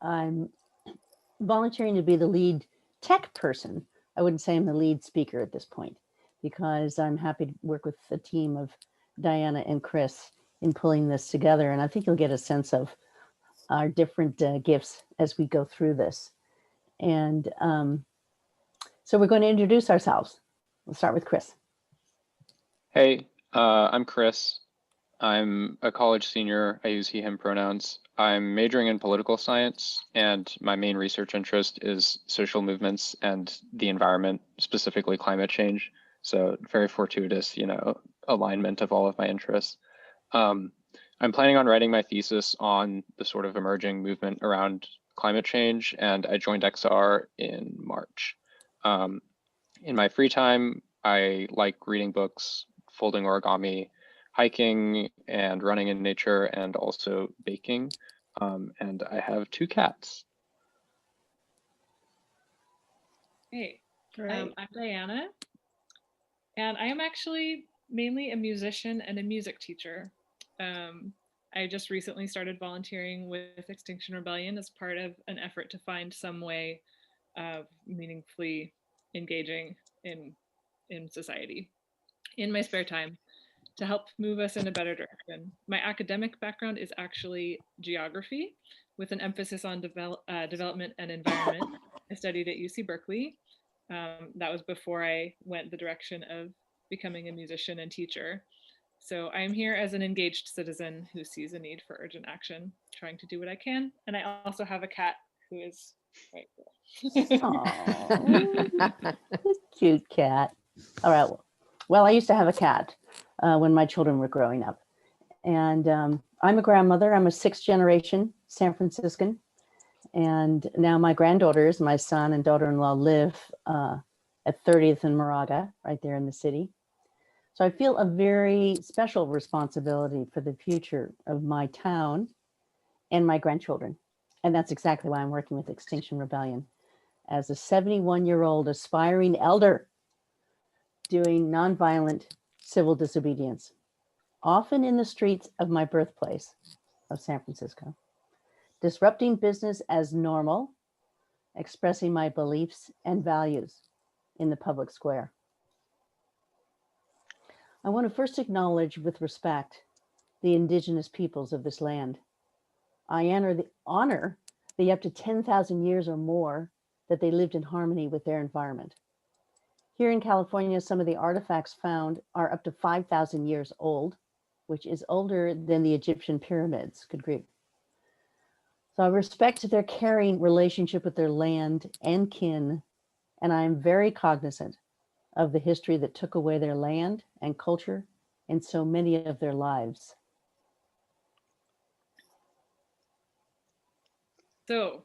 I'm volunteering to be the lead tech person. I wouldn't say I'm the lead speaker at this point because I'm happy to work with a team of Diana and Chris in pulling this together. And I think you'll get a sense of our different gifts as we go through this. And so we're going to introduce ourselves. We'll start with Chris. Hey, I'm Chris. I'm a college senior. I use he, him pronouns. I'm majoring in political science, and my main research interest is social movements and the environment, specifically climate change. So very fortuitous, alignment of all of my interests. I'm planning on writing my thesis on the sort of emerging movement around climate change, and I joined XR in March. In my free time, I like reading books, folding origami, hiking and running in nature, and also baking. And I have 2 cats. Hey, I'm Diana, and I am actually mainly a musician and a music teacher. I just recently started volunteering with Extinction Rebellion as part of an effort to find some way of meaningfully engaging in society in my spare time to help move us in a better direction. My academic background is actually geography with an emphasis on development and environment. I studied at UC Berkeley. That was before I went the direction of becoming a musician and teacher. So I'm here as an engaged citizen who sees a need for urgent action, trying to do what I can. And I also have a cat who is right there. Aww, cute cat. All right. Well, I used to have a cat when my children were growing up. And I'm a grandmother. I'm a 6th generation San Franciscan. And now my granddaughters, my son and daughter-in-law live at 30th and Moraga, right there in the city. So I feel a very special responsibility for the future of my town and my grandchildren. And that's exactly why I'm working with Extinction Rebellion as a 71-year-old aspiring elder doing nonviolent civil disobedience, often in the streets of my birthplace of San Francisco, disrupting business as normal, expressing my beliefs and values in the public square. I want to first acknowledge with respect the indigenous peoples of this land. I honor the up to 10,000 years or more that they lived in harmony with their environment. Here in California, some of the artifacts found are up to 5,000 years old, which is older than the Egyptian pyramids. Good grief. So I respect their caring relationship with their land and kin, and I am very cognizant of the history that took away their land and culture and so many of their lives. So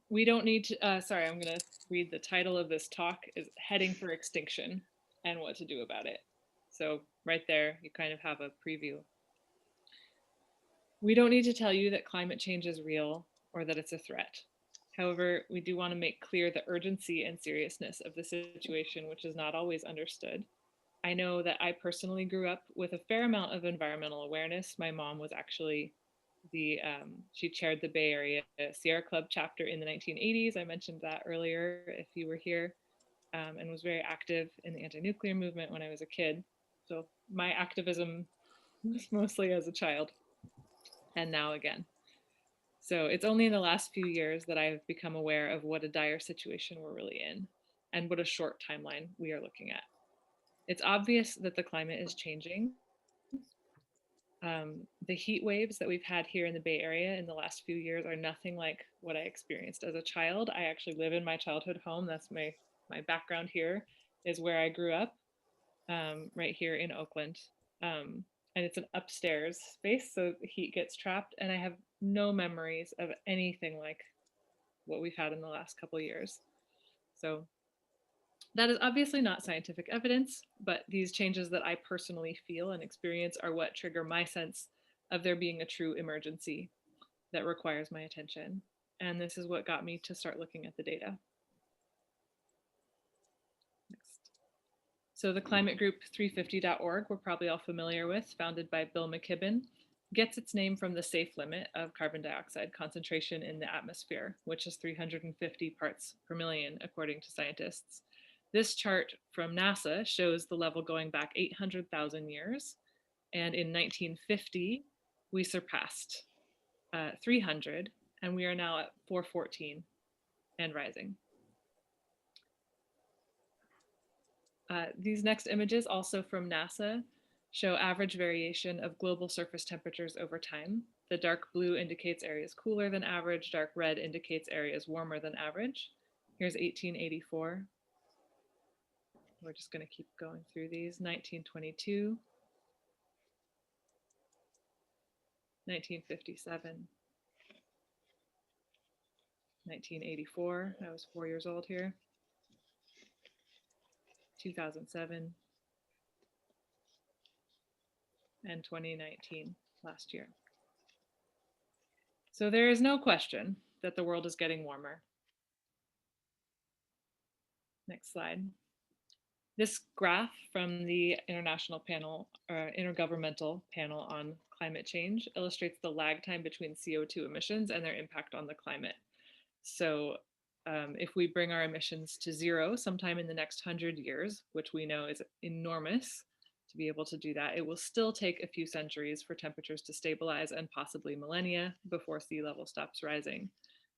we don't need to, sorry, I'm going to read the title of this talk is Heading for Extinction and What to Do About It. So right there, you kind of have a preview. We don't need to tell you that climate change is real or that it's a threat. However, we do want to make clear the urgency and seriousness of the situation, which is not always understood. I know that I personally grew up with a fair amount of environmental awareness. My mom was actually she chaired the Bay Area Sierra Club chapter in the 1980s. I mentioned that earlier if you were here, and was very active in the anti-nuclear movement when I was a kid. So my activism was mostly as a child and now again. So it's only in the last few years that I've become aware of what a dire situation we're really in and what a short timeline we are looking at. It's obvious that the climate is changing. The heat waves that we've had here in the Bay Area in the last few years are nothing like what I experienced as a child. I actually live in my childhood home. That's my background here is where I grew up, right here in Oakland. And it's an upstairs space, so the heat gets trapped, and I have no memories of anything like what we've had in the last couple of years. So that is obviously not scientific evidence, but these changes that I personally feel and experience are what trigger my sense of there being a true emergency that requires my attention. And this is what got me to start looking at the data. Next. So the climate group 350.org, we're probably all familiar with, founded by Bill McKibben. gets its name from the safe limit of carbon dioxide concentration in the atmosphere, which is 350 parts per million, according to scientists. This chart from NASA shows the level going back 800,000 years. And in 1950, we surpassed 300, and we are now at 414 and rising. These next images, also from NASA, show average variation of global surface temperatures over time. The dark blue indicates areas cooler than average, dark red indicates areas warmer than average. Here's 1884. We're just going to keep going through these. 1922, 1957, 1984, I was 4 years old here, 2007, and 2019, last year. So there is no question that the world is getting warmer. Next slide. This graph from the Intergovernmental Panel on Climate Change illustrates the lag time between CO2 emissions and their impact on the climate. So if we bring our emissions to zero sometime in the next 100 years, which we know is enormous to be able to do that, it will still take a few centuries for temperatures to stabilize and possibly millennia before sea level stops rising.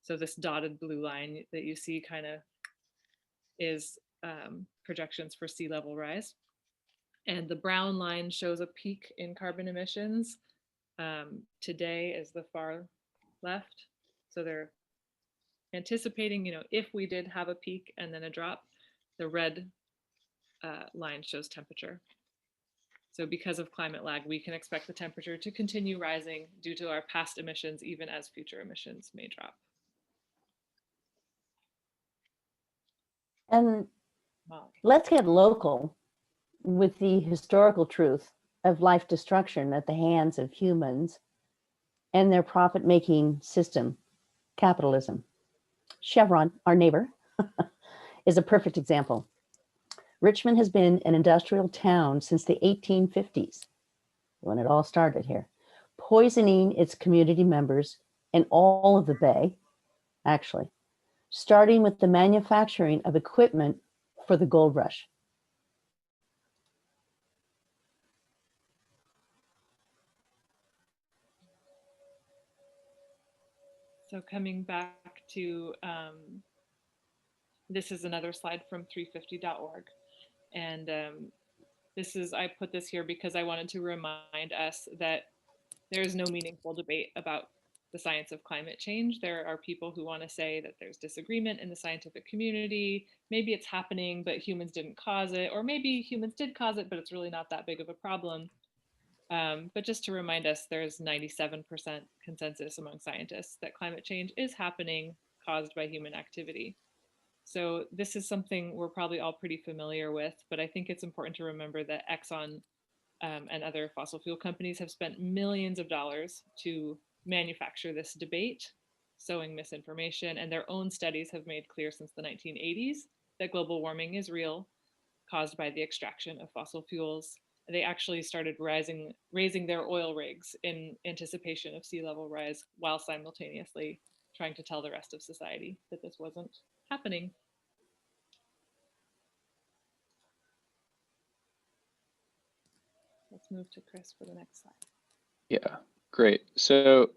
So this dotted blue line that you see kind of is projections for sea level rise. And the brown line shows a peak in carbon emissions. Today is the far left. So they're anticipating, if we did have a peak and then a drop, the red line shows temperature. So because of climate lag, we can expect the temperature to continue rising due to our past emissions, even as future emissions may drop. And let's get local with the historical truth of life destruction at the hands of humans and their profit-making system, capitalism. Chevron, our neighbor, is a perfect example. Richmond has been an industrial town since the 1850s, when it all started here, poisoning its community members and all of the Bay, actually, starting with the manufacturing of equipment for the gold rush. So coming back to, this is another slide from 350.org. And I put this here because I wanted to remind us that there is no meaningful debate about the science of climate change. There are people who want to say that there's disagreement in the scientific community. Maybe it's happening, but humans didn't cause it, or maybe humans did cause it, but it's really not that big of a problem. But just to remind us, there's 97% consensus among scientists that climate change is happening, caused by human activity. So this is something we're probably all pretty familiar with, but I think it's important to remember that Exxon and other fossil fuel companies have spent millions of dollars to manufacture this debate, sowing misinformation, and their own studies have made clear since the 1980s that global warming is real, caused by the extraction of fossil fuels. They actually started raising their oil rigs in anticipation of sea level rise, while simultaneously trying to tell the rest of society that this wasn't happening. Let's move to Chris for the next slide. Yeah, great. So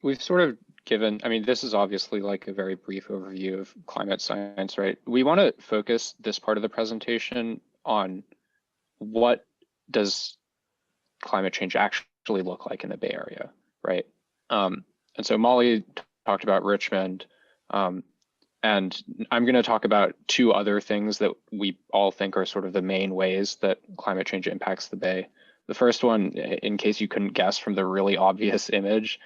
we've sort of given, this is obviously like a very brief overview of climate science, right? We want to focus this part of the presentation on what does climate change actually look like in the Bay Area, right? And so Molly talked about Richmond, and I'm going to talk about two other things that we all think are sort of the main ways that climate change impacts the Bay. The first one, in case you couldn't guess from the really obvious image,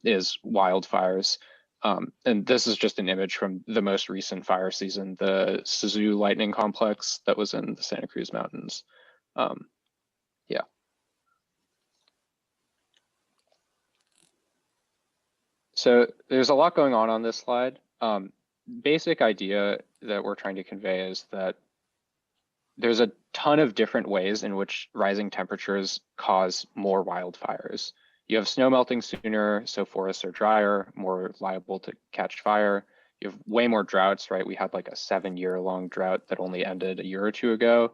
is wildfires. And this is just an image from the most recent fire season, the Sizu lightning complex that was in the Santa Cruz Mountains. Yeah. So there's a lot going on this slide. Basic idea that we're trying to convey is that there's a ton of different ways in which rising temperatures cause more wildfires. You have snow melting sooner, so forests are drier, more liable to catch fire. You have way more droughts, right? We had like a 7-year-long drought that only ended a year or two ago.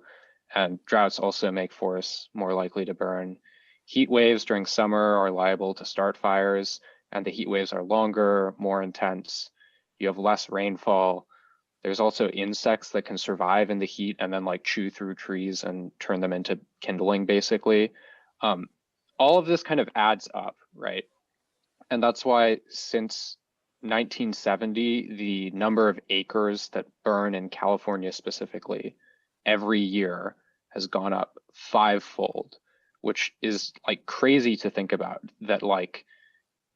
And droughts also make forests more likely to burn. Heat waves during summer are liable to start fires, and the heat waves are longer, more intense. You have less rainfall. There's also insects that can survive in the heat and then like chew through trees and turn them into kindling, basically. All of this kind of adds up, right? And that's why since 1970, the number of acres that burn in California specifically every year has gone up 5-fold, which is like crazy to think about, that like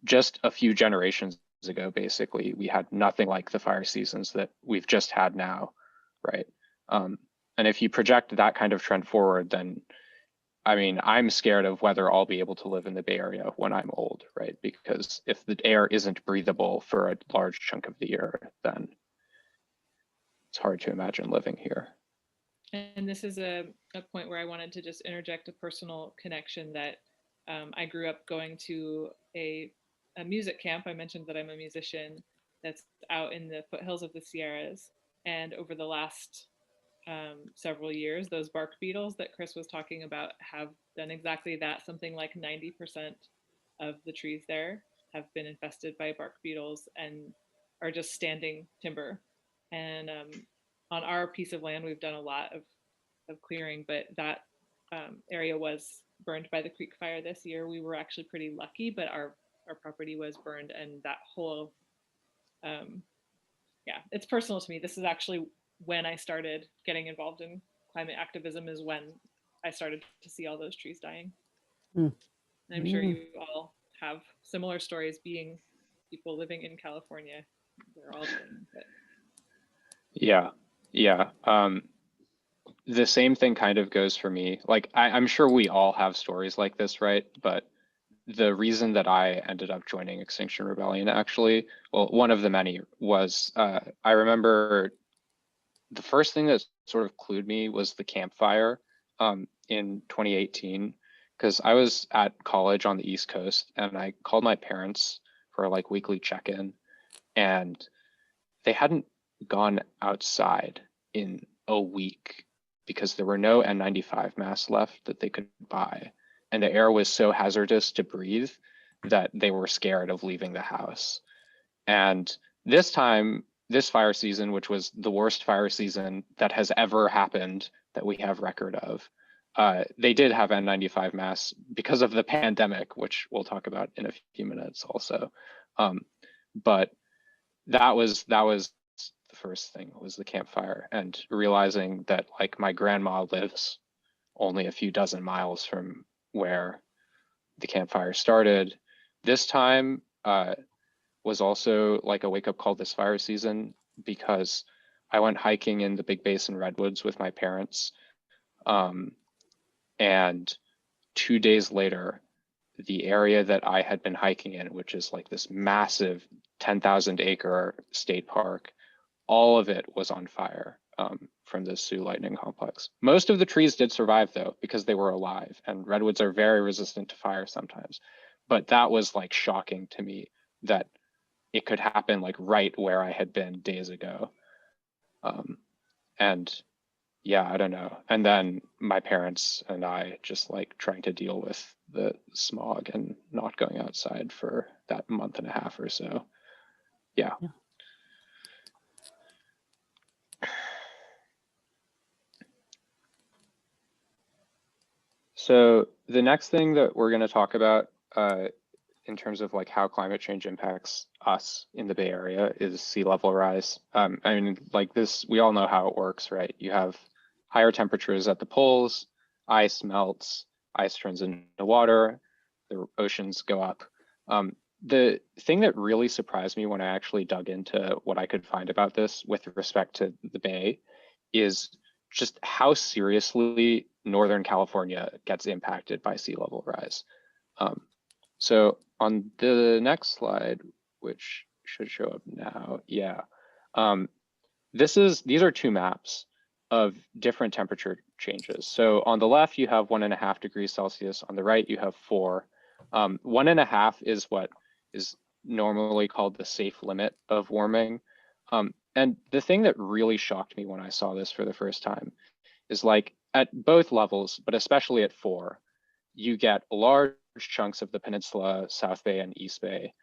just a few generations ago, basically, we had nothing like the fire seasons that we've just had now, right? And if you project that kind of trend forward, then I mean, I'm scared of whether I'll be able to live in the Bay Area when I'm old, right? Because if the air isn't breathable for a large chunk of the year, then it's hard to imagine living here. And this is a point where I wanted to just interject a personal connection that I grew up going to a music camp. I mentioned that I'm a musician that's out in the foothills of the Sierras. And over the last several years, those bark beetles that Chris was talking about have done exactly that. Something like 90% of the trees there have been infested by bark beetles and are just standing timber. And on our piece of land, we've done a lot of clearing, but that area was burned by the creek fire this year. We were actually pretty lucky, but our property was burned, and that whole yeah, it's personal to me. This is actually when I started getting involved in climate activism, is when I started to see all those trees dying. And I'm sure you all have similar stories, being people living in California. We're all doing it. Yeah. The same thing kind of goes for me. Like, I'm sure we all have stories like this, right? But the reason that I ended up joining Extinction Rebellion, actually, well, one of the many was, I remember the first thing that sort of clued me was the campfire in 2018, because I was at college on the East Coast and I called my parents for a like weekly check-in, and they hadn't gone outside in a week because there were no N95 masks left that they could buy. And the air was so hazardous to breathe that they were scared of leaving the house. And this time, this fire season, which was the worst fire season that has ever happened that we have record of, they did have N95 masks because of the pandemic, which we'll talk about in a few minutes also. But that was the first thing, was the campfire, and realizing that like my grandma lives only a few dozen miles from where the campfire started. This time was also like a wake-up call this fire season, because I went hiking in the Big Basin redwoods with my parents, and 2 days later, the area that I had been hiking in, which is like this massive 10,000 acre state park, all of it was on fire from the Sioux Lightning Complex. Most of the trees did survive though, because they were alive, and redwoods are very resistant to fire sometimes. But that was like shocking to me, that it could happen like right where I had been days ago. And yeah, I don't know. And then my parents and I just like trying to deal with the smog and not going outside for that month and a half or so. Yeah. So the next thing that we're going to talk about in terms of like how climate change impacts us in the Bay Area is sea level rise. I mean, like this, we all know how it works, right? You have higher temperatures at the poles, ice melts, ice turns into water, the oceans go up. The thing that really surprised me when I actually dug into what I could find about this with respect to the Bay is just how seriously Northern California gets impacted by sea level rise. So on the next slide, which should show up now, yeah. These are two maps of different temperature changes. So on the left, you have 1.5 degrees Celsius. On the right, you have 4. 1.5 is what is normally called the safe limit of warming. And the thing that really shocked me when I saw this for the first time is like at both levels, but especially at 4, you get large chunks of the peninsula, South Bay and East Bay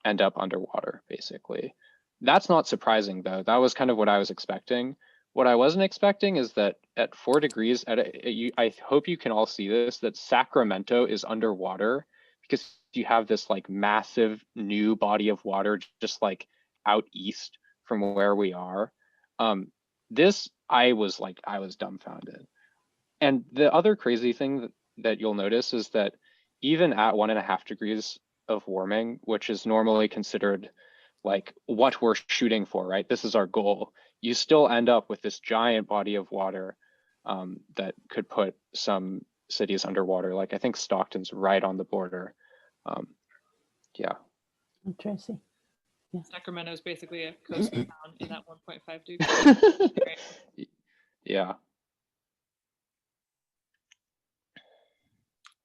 end up underwater, basically. That's not surprising though. That was kind of what I was expecting. What I wasn't expecting is that at 4 degrees, I hope you can all see this, that Sacramento is underwater because you have this like massive new body of water just like out east from where we are. I was dumbfounded. And the other crazy thing that you'll notice is that even at 1.5 degrees of warming, which is normally considered like what we're shooting for, right? This is our goal. You still end up with this giant body of water that could put some cities underwater. Like I think Stockton's right on the border. Yeah. Tracy. Yeah. Sacramento is basically a coastal town in that 1.5 degree. Yeah.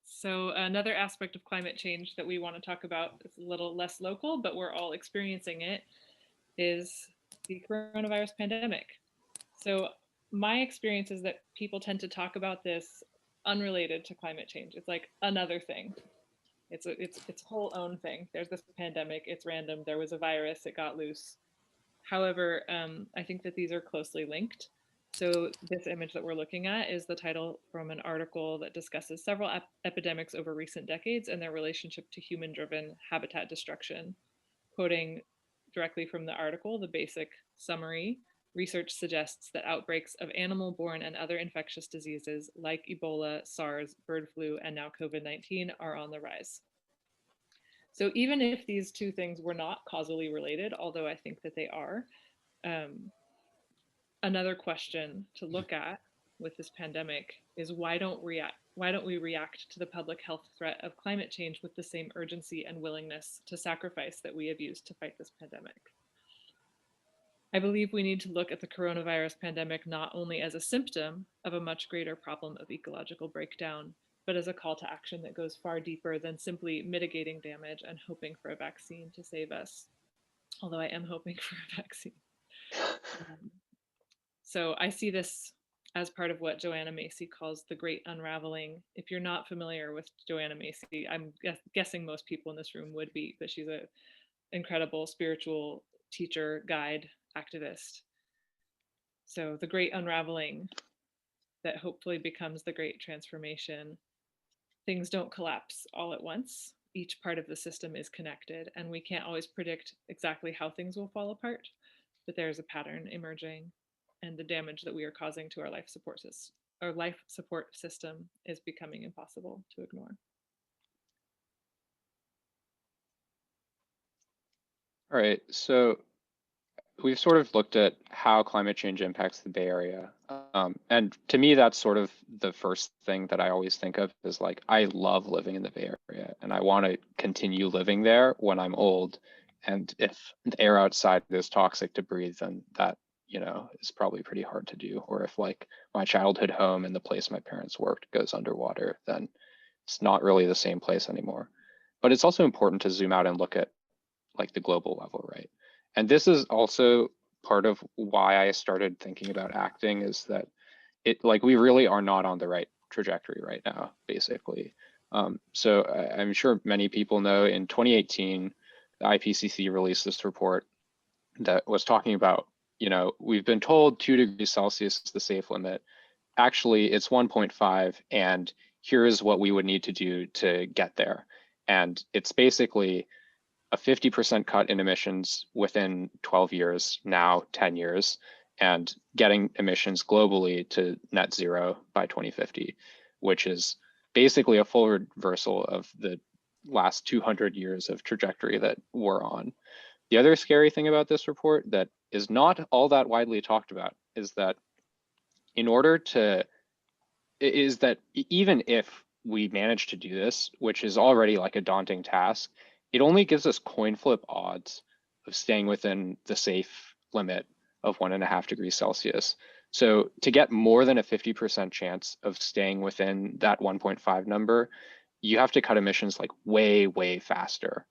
So another aspect of climate change that we want to talk about, it's a little less local, but we're all experiencing it, is the coronavirus pandemic. So my experience is that people tend to talk about this unrelated to climate change. It's like another thing. It's its whole own thing. There's this pandemic. It's random. There was a virus. It got loose. However, I think that these are closely linked. So this image that we're looking at is the title from an article that discusses several epidemics over recent decades and their relationship to human-driven habitat destruction. Quoting directly from the article, the basic summary: research suggests that outbreaks of animal-borne and other infectious diseases like Ebola, SARS, bird flu, and now COVID-19 are on the rise. So even if these two things were not causally related, although I think that they are, another question to look at with this pandemic is why don't we react to the public health threat of climate change with the same urgency and willingness to sacrifice that we have used to fight this pandemic? I believe we need to look at the coronavirus pandemic not only as a symptom of a much greater problem of ecological breakdown, but as a call to action that goes far deeper than simply mitigating damage and hoping for a vaccine to save us. Although I am hoping for a vaccine. So I see this as part of what Joanna Macy calls the great unraveling. If you're not familiar with Joanna Macy, I'm guessing most people in this room would be, but she's an incredible spiritual teacher, guide, activist. So the great unraveling that hopefully becomes the great transformation. Things don't collapse all at once. Each part of the system is connected, and we can't always predict exactly how things will fall apart, but there's a pattern emerging, and the damage that we are causing to our life support system is becoming impossible to ignore. All right, so we've sort of looked at how climate change impacts the Bay Area. And to me, that's sort of the first thing that I always think of is like, I love living in the Bay Area and I want to continue living there when I'm old. And if the air outside is toxic to breathe, then that, is probably pretty hard to do. Or if like my childhood home and the place my parents worked goes underwater, then it's not really the same place anymore. But it's also important to zoom out and look at like the global level, right? And this is also part of why I started thinking about acting, is that we really are not on the right trajectory right now, basically. So I'm sure many people know in 2018, the IPCC released this report that was talking about, we've been told 2 degrees Celsius is the safe limit. Actually, it's 1.5, and here is what we would need to do to get there. And it's basically a 50% cut in emissions within 12 years, now 10 years, and getting emissions globally to net zero by 2050, which is basically a full reversal of the last 200 years of trajectory that we're on. The other scary thing about this report that is not all that widely talked about is that even if we manage to do this, which is already like a daunting task, it only gives us coin flip odds of staying within the safe limit of 1.5 degrees Celsius. So to get more than a 50% chance of staying within that 1.5 number, you have to cut emissions like way, way faster,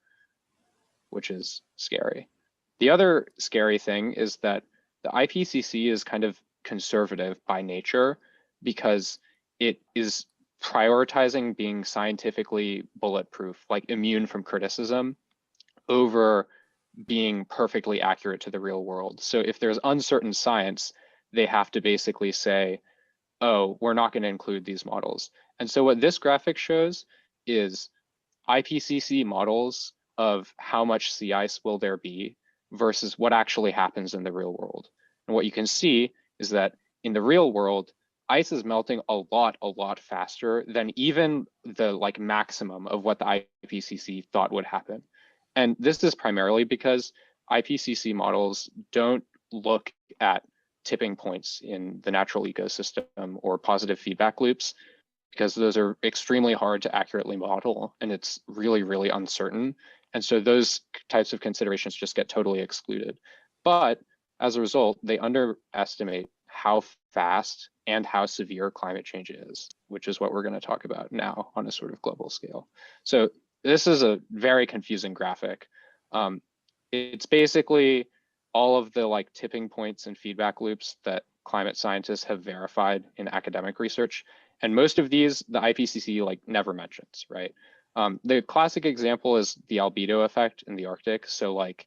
which is scary. The other scary thing is that the IPCC is kind of conservative by nature because it is prioritizing being scientifically bulletproof, like immune from criticism, over being perfectly accurate to the real world. So if there's uncertain science, they have to basically say, oh, we're not going to include these models. And so what this graphic shows is IPCC models of how much sea ice will there be versus what actually happens in the real world. And what you can see is that in the real world, ice is melting a lot faster than even the like maximum of what the IPCC thought would happen. And this is primarily because IPCC models don't look at tipping points in the natural ecosystem or positive feedback loops, because those are extremely hard to accurately model and it's really, really uncertain. And so those types of considerations just get totally excluded. But as a result, they underestimate how fast and how severe climate change is, which is what we're going to talk about now on a sort of global scale. So this is a very confusing graphic. It's basically all of the like tipping points and feedback loops that climate scientists have verified in academic research. And most of these, the IPCC like never mentions, right? The classic example is the albedo effect in the Arctic. So like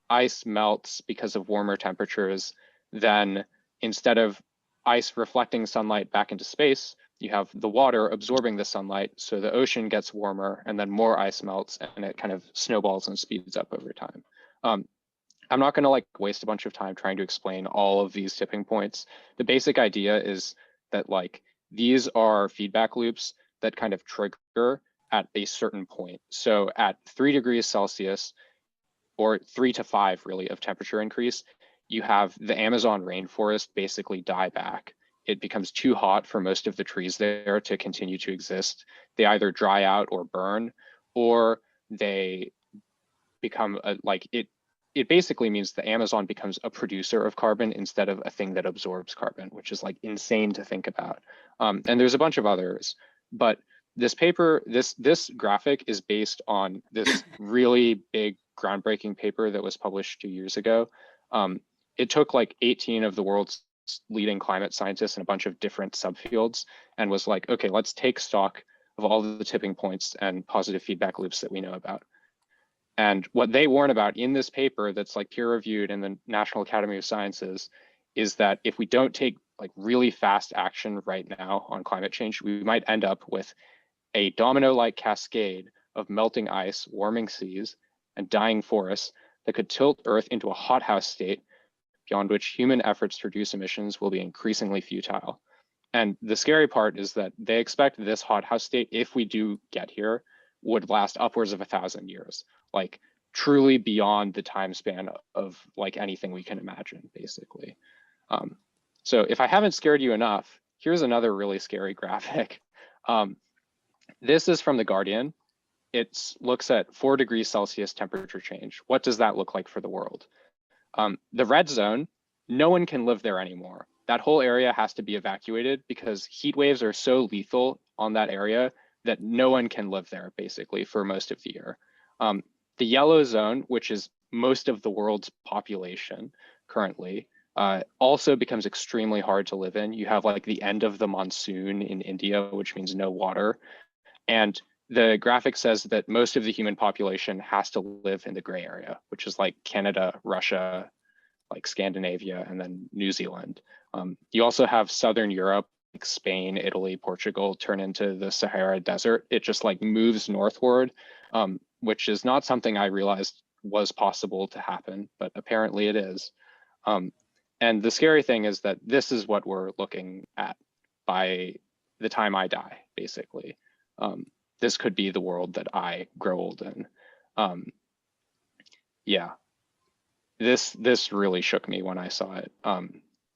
ice melts because of warmer temperatures, then instead of ice reflecting sunlight back into space, you have the water absorbing the sunlight, so the ocean gets warmer and then more ice melts and it kind of snowballs and speeds up over time. I'm not gonna like waste a bunch of time trying to explain all of these tipping points. The basic idea is that like these are feedback loops that kind of trigger at a certain point. So at 3 degrees Celsius, or 3 to 5 really of temperature increase, you have the Amazon rainforest basically die back. It becomes too hot for most of the trees there to continue to exist. They either dry out or burn, or they become it basically means the Amazon becomes a producer of carbon instead of a thing that absorbs carbon, which is like insane to think about. And there's a bunch of others, but this paper, this graphic is based on this really big groundbreaking paper that was published 2 years ago. It took like 18 of the world's leading climate scientists in a bunch of different subfields and was like, okay, let's take stock of all the tipping points and positive feedback loops that we know about. And what they warn about in this paper that's like peer reviewed in the National Academy of Sciences is that if we don't take like really fast action right now on climate change, we might end up with a domino-like cascade of melting ice, warming seas, and dying forests that could tilt Earth into a hothouse state beyond which human efforts to reduce emissions will be increasingly futile. And the scary part is that they expect this hothouse state, if we do get here, would last upwards of 1,000 years, like truly beyond the time span of like anything we can imagine, basically. So if I haven't scared you enough, here's another really scary graphic. This is from The Guardian. It looks at 4 degrees Celsius temperature change. What does that look like for the world? The red zone, no one can live there anymore. That whole area has to be evacuated because heat waves are so lethal on that area that no one can live there basically for most of the year. The yellow zone, which is most of the world's population currently, also becomes extremely hard to live in. You have like the end of the monsoon in India, which means no water. And the graphic says that most of the human population has to live in the gray area, which is like Canada, Russia, like Scandinavia, and then New Zealand. You also have Southern Europe, like Spain, Italy, Portugal, turn into the Sahara Desert. It just like moves northward, which is not something I realized was possible to happen, but apparently it is. And the scary thing is that this is what we're looking at by the time I die, basically. This could be the world that I grow old in. Yeah, this really shook me when I saw it,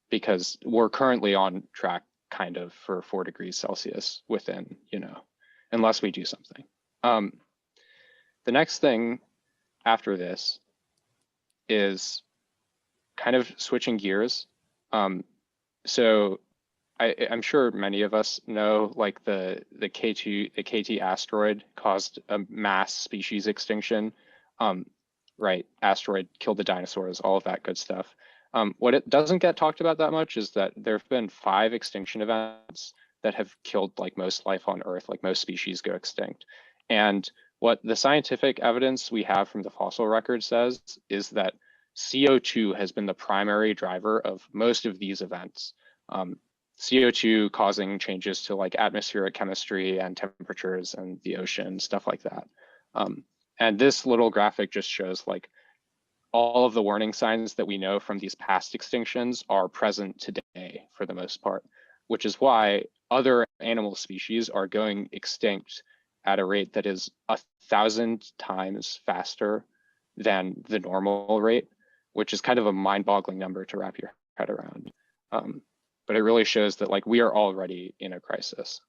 because we're currently on track kind of for 4 degrees Celsius within, unless we do something. The next thing after this is kind of switching gears. So I'm sure many of us know, like the KT asteroid caused a mass species extinction. Right, asteroid killed the dinosaurs, all of that good stuff. What it doesn't get talked about that much is that there have been 5 extinction events that have killed like most life on Earth, like most species go extinct. And what the scientific evidence we have from the fossil record says is that CO2 has been the primary driver of most of these events. CO2 causing changes to like atmospheric chemistry and temperatures and the ocean, stuff like that. And this little graphic just shows like all of the warning signs that we know from these past extinctions are present today for the most part, which is why other animal species are going extinct at a rate that is 1,000 times faster than the normal rate, which is kind of a mind-boggling number to wrap your head around. But it really shows that like we are already in a crisis.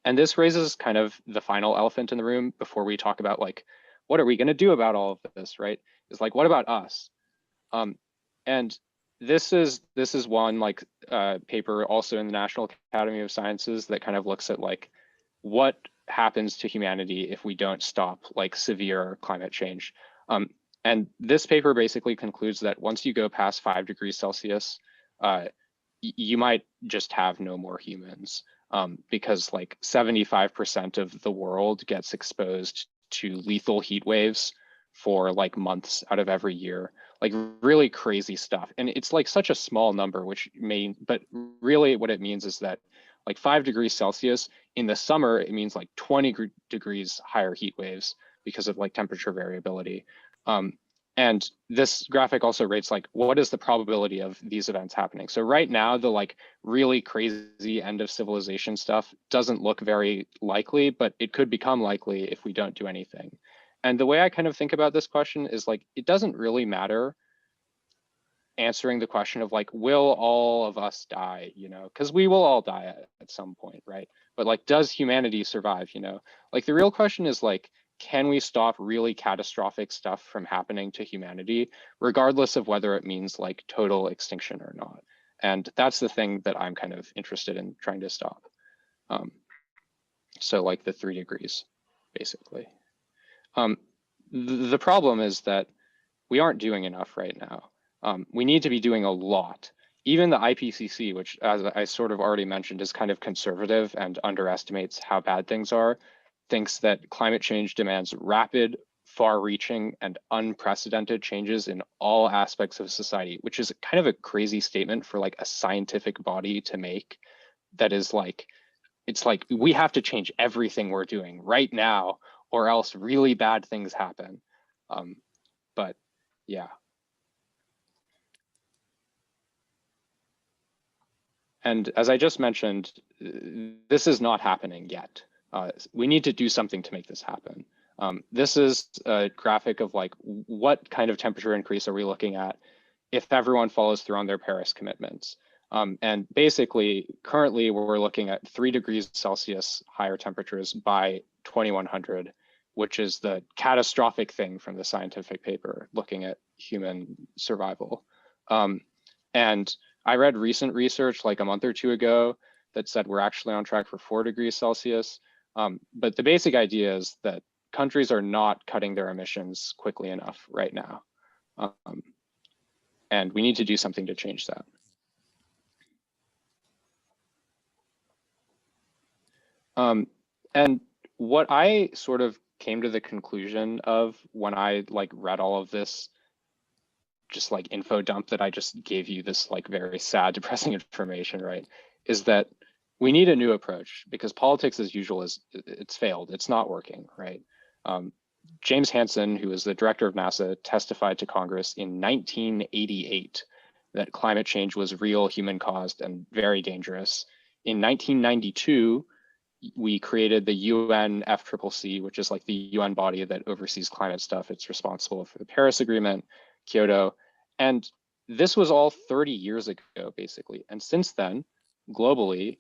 And this raises kind of the final elephant in the room before we talk about like, what are we going to do about all of this, right? Is like, what about us? And this is one like paper also in the National Academy of Sciences that kind of looks at like what happens to humanity if we don't stop like severe climate change. And this paper basically concludes that once you go past 5 degrees Celsius, you might just have no more humans, because like 75% of the world gets exposed to lethal heat waves for like months out of every year, like really crazy stuff. And it's like such a small number, but really what it means is that like 5 degrees Celsius in the summer, it means like 20 degrees higher heat waves because of like temperature variability. And this graphic also rates like, what is the probability of these events happening? So right now, the like really crazy end of civilization stuff doesn't look very likely, but it could become likely if we don't do anything. And the way I kind of think about this question is like, it doesn't really matter answering the question of like, will all of us die, you know, because we will all die at some point, right? But like, does humanity survive, you know? Like the real question is like, can we stop really catastrophic stuff from happening to humanity, regardless of whether it means like total extinction or not? And that's the thing that I'm kind of interested in trying to stop. So like the 3 degrees, basically. The problem is that we aren't doing enough right now. We need to be doing a lot. Even the IPCC, which as I sort of already mentioned, is kind of conservative and underestimates how bad things are, thinks that climate change demands rapid, far-reaching, and unprecedented changes in all aspects of society, which is kind of a crazy statement for like a scientific body to make. That is like, it's like, we have to change everything we're doing right now, or else really bad things happen. But yeah. And as I just mentioned, this is not happening yet. We need to do something to make this happen. This is a graphic of like, what kind of temperature increase are we looking at if everyone follows through on their Paris commitments? And basically, currently we're looking at 3 degrees Celsius higher temperatures by 2100, which is the catastrophic thing from the scientific paper looking at human survival. And I read recent research like a month or two ago that said we're actually on track for 4 degrees Celsius. But the basic idea is that countries are not cutting their emissions quickly enough right now. And we need to do something to change that. And what I sort of came to the conclusion of when I like read all of this just like info dump that I just gave you, this like very sad, depressing information, right, is that we need a new approach because politics as usual it's failed, it's not working, right? James Hansen, who is the director of NASA, testified to Congress in 1988 that climate change was real, human caused, and very dangerous. In 1992, we created the UN FCCC, which is like the UN body that oversees climate stuff. It's responsible for the Paris Agreement, Kyoto, and this was all 30 years ago, basically. And since then, globally,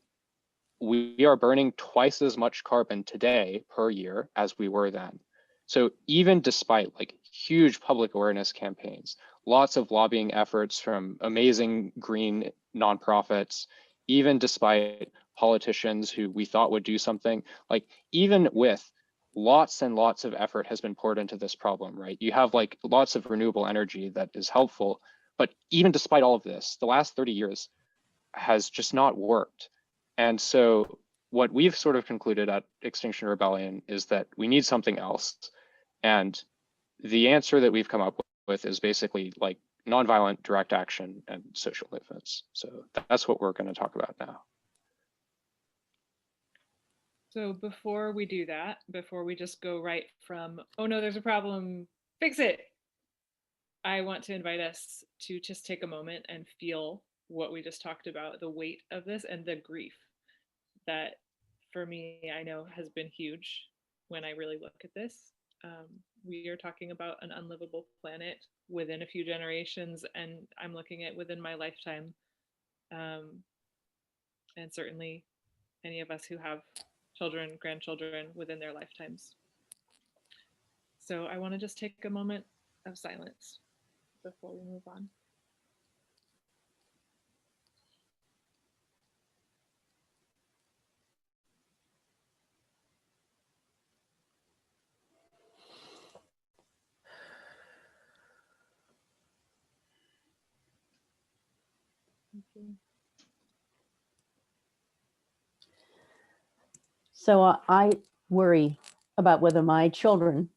we are burning twice as much carbon today per year as we were then. So even despite like huge public awareness campaigns, lots of lobbying efforts from amazing green nonprofits, even despite politicians who we thought would do something, like even with lots and lots of effort has been poured into this problem, right? You have like lots of renewable energy that is helpful, but even despite all of this, the last 30 years has just not worked. And so what we've sort of concluded at Extinction Rebellion is that we need something else. And the answer that we've come up with is basically like nonviolent direct action and social movements. So that's what we're going to talk about now. So before we do that, before we just go right from, oh no, there's a problem, fix it, I want to invite us to just take a moment and feel what we just talked about, the weight of this and the grief that for me, I know has been huge when I really look at this. We are talking about an unlivable planet within a few generations, and I'm looking at within my lifetime. And certainly any of us who have children, grandchildren within their lifetimes. So I want to just take a moment of silence before we move on. Okay. So I worry about whether my children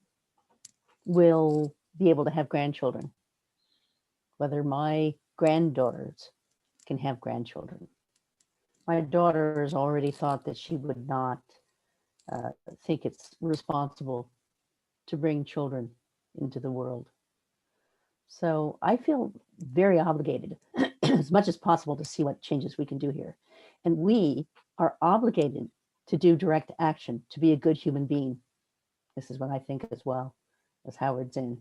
will be able to have grandchildren, whether my granddaughters can have grandchildren. My daughter has already thought that she would not think it's responsible to bring children into the world. So I feel very obligated as much as possible to see what changes we can do here. And we are obligated to do direct action, to be a good human being. This is what I think as well, as Howard Zinn.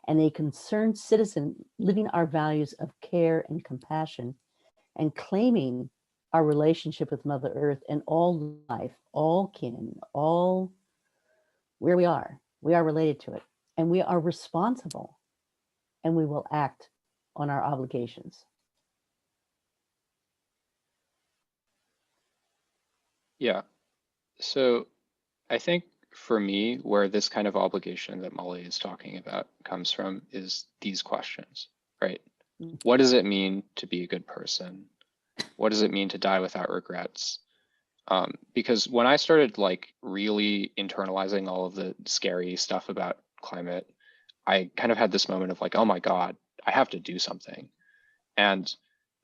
And a concerned citizen living our values of care and compassion and claiming our relationship with Mother Earth and all life, all kin, all where we are related to it. And we are responsible, and we will act on our obligations. Yeah. So I think for me, where this kind of obligation that Molly is talking about comes from is these questions, right? What does it mean to be a good person? What does it mean to die without regrets? Because when I started like really internalizing all of the scary stuff about climate, I kind of had this moment of like, oh my God, I have to do something. And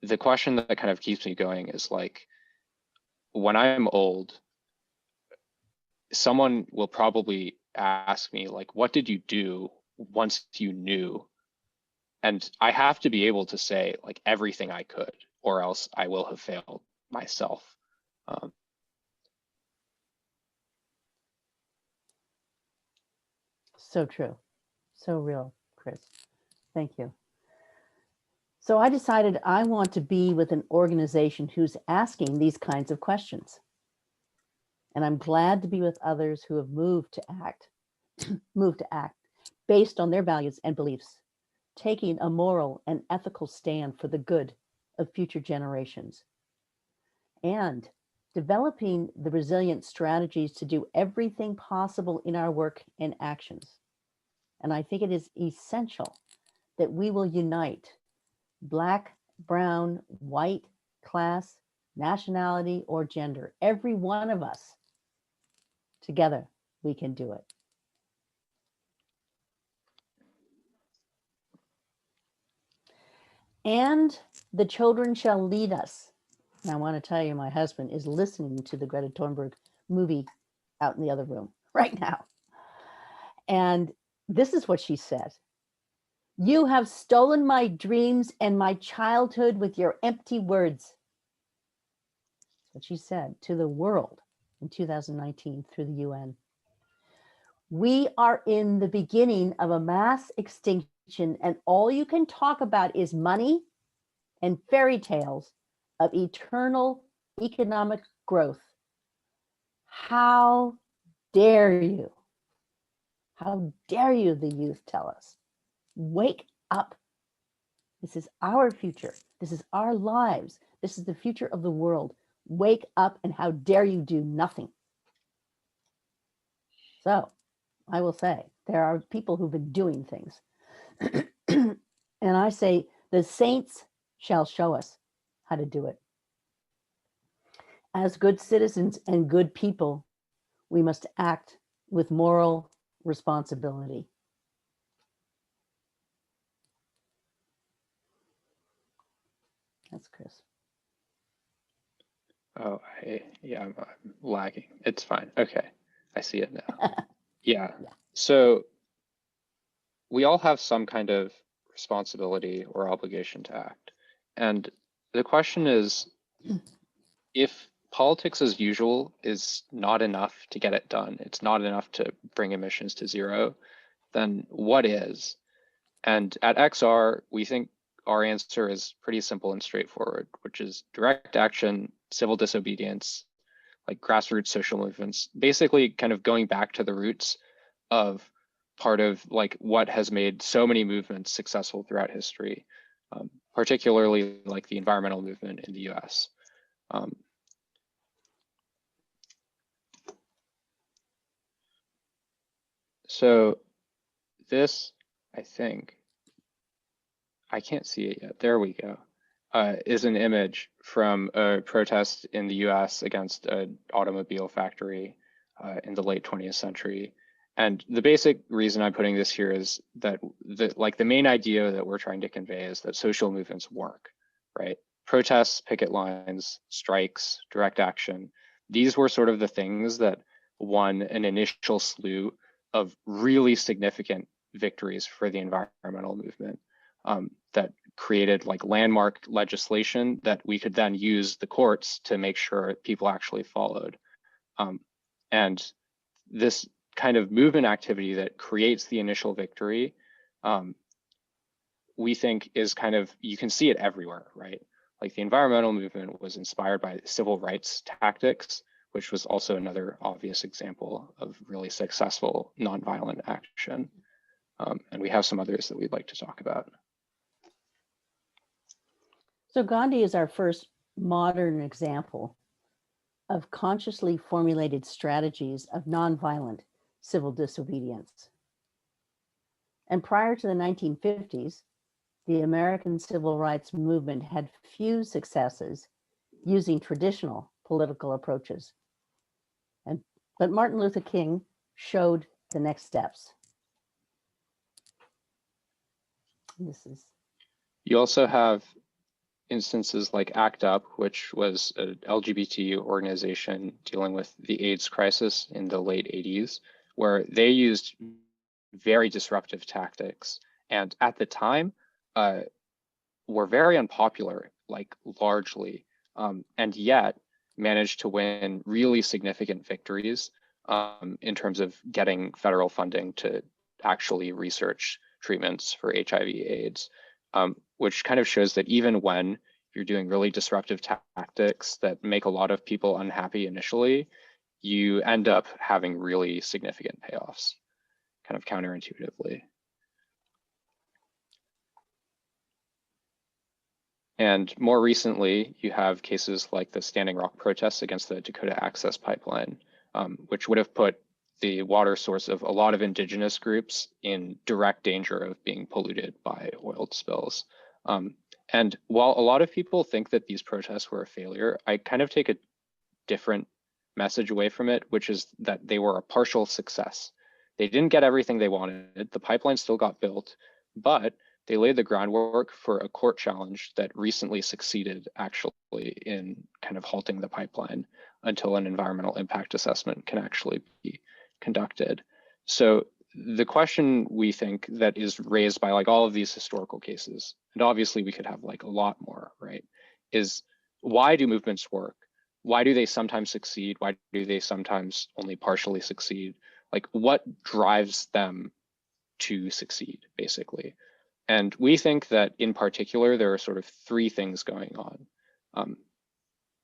the question that kind of keeps me going is like, when I'm old, someone will probably ask me like, what did you do once you knew? And I have to be able to say like everything I could, or else I will have failed myself. So true. So real, Chris. Thank you. So I decided I want to be with an organization who's asking these kinds of questions. And I'm glad to be with others who have moved to act based on their values and beliefs, taking a moral and ethical stand for the good of future generations, and developing the resilient strategies to do everything possible in our work and actions. And I think it is essential that we will unite Black, brown, white, class, nationality, or gender. Every one of us, together, we can do it. And the children shall lead us. And I want to tell you, my husband is listening to the Greta Thunberg movie out in the other room right now. And this is what she said. You have stolen my dreams and my childhood with your empty words. That's what she said to the world in 2019 through the UN. We are in the beginning of a mass extinction, and all you can talk about is money and fairy tales of eternal economic growth. How dare you? How dare you, the youth tell us? Wake up. This is our future. This is our lives. This is the future of the world. Wake up, and how dare you do nothing? So I will say there are people who've been doing things. And I say the saints shall show us how to do it. As good citizens and good people, we must act with moral responsibility. That's Chris. Oh, I'm lagging. It's fine. Okay, I see it now. Yeah. So we all have some kind of responsibility or obligation to act. And the question is, if politics as usual is not enough to get it done, it's not enough to bring emissions to zero, then what is? And at XR, we think our answer is pretty simple and straightforward, which is direct action, civil disobedience, like grassroots social movements, basically kind of going back to the roots of part of like what has made so many movements successful throughout history, particularly like the environmental movement in the US. So this, I think, I can't see it yet. There we go. Is an image from a protest in the US against an automobile factory in the late 20th century. And the basic reason I'm putting this here is that the main idea that we're trying to convey is that social movements work, right? Protests, picket lines, strikes, direct action. These were sort of the things that won an initial slew of really significant victories for the environmental movement. That created like landmark legislation that we could then use the courts to make sure people actually followed. And this kind of movement activity that creates the initial victory, we think is kind of, you can see it everywhere, right? Like the environmental movement was inspired by civil rights tactics, which was also another obvious example of really successful nonviolent action. And we have some others that we'd like to talk about. So Gandhi is our first modern example of consciously formulated strategies of nonviolent civil disobedience. And prior to the 1950s, the American civil rights movement had few successes using traditional political approaches. But Martin Luther King showed the next steps. You also have instances like ACT UP, which was an LGBT organization dealing with the AIDS crisis in the late 80s, where they used very disruptive tactics. And at the time, were very unpopular, like largely, and yet managed to win really significant victories in terms of getting federal funding to actually research treatments for HIV/AIDS. Which kind of shows that even when you're doing really disruptive tactics that make a lot of people unhappy initially, you end up having really significant payoffs, kind of counterintuitively. And more recently, you have cases like the Standing Rock protests against the Dakota Access Pipeline, which would have put the water source of a lot of indigenous groups in direct danger of being polluted by oil spills. And while a lot of people think that these protests were a failure, I kind of take a different message away from it, which is that they were a partial success. They didn't get everything they wanted. The pipeline still got built, but they laid the groundwork for a court challenge that recently succeeded actually in kind of halting the pipeline until an environmental impact assessment can actually be conducted. So the question we think that is raised by like all of these historical cases, and obviously we could have like a lot more, right, is why do movements work? Why do they sometimes succeed? Why do they sometimes only partially succeed? Like what drives them to succeed, basically? And we think that in particular, there are sort of three things going on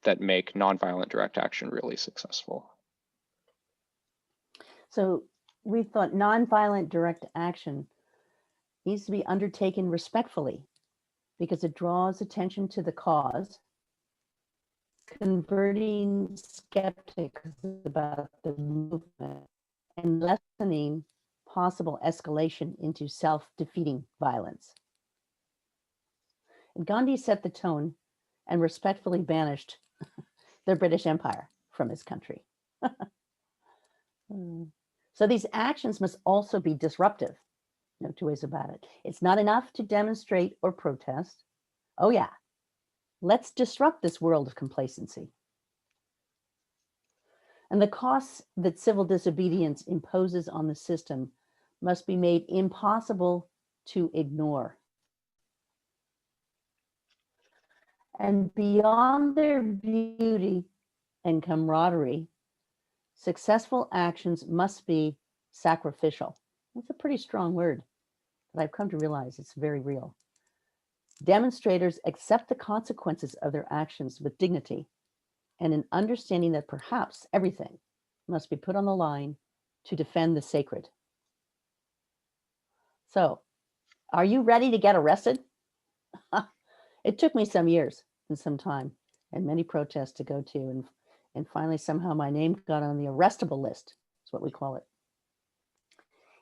that make nonviolent direct action really successful. So we thought nonviolent direct action needs to be undertaken respectfully because it draws attention to the cause, converting skeptics about the movement and lessening possible escalation into self-defeating violence. And Gandhi set the tone and respectfully banished the British Empire from his country. So these actions must also be disruptive. No two ways about it. It's not enough to demonstrate or protest. Oh yeah, let's disrupt this world of complacency. And the costs that civil disobedience imposes on the system must be made impossible to ignore. And beyond their beauty and camaraderie, successful actions must be sacrificial. That's a pretty strong word, but I've come to realize it's very real. Demonstrators accept the consequences of their actions with dignity and an understanding that perhaps everything must be put on the line to defend the sacred. So, are you ready to get arrested? It took me some years and some time and many protests to go to, and finally somehow my name got on the arrestable list. That's what we call it.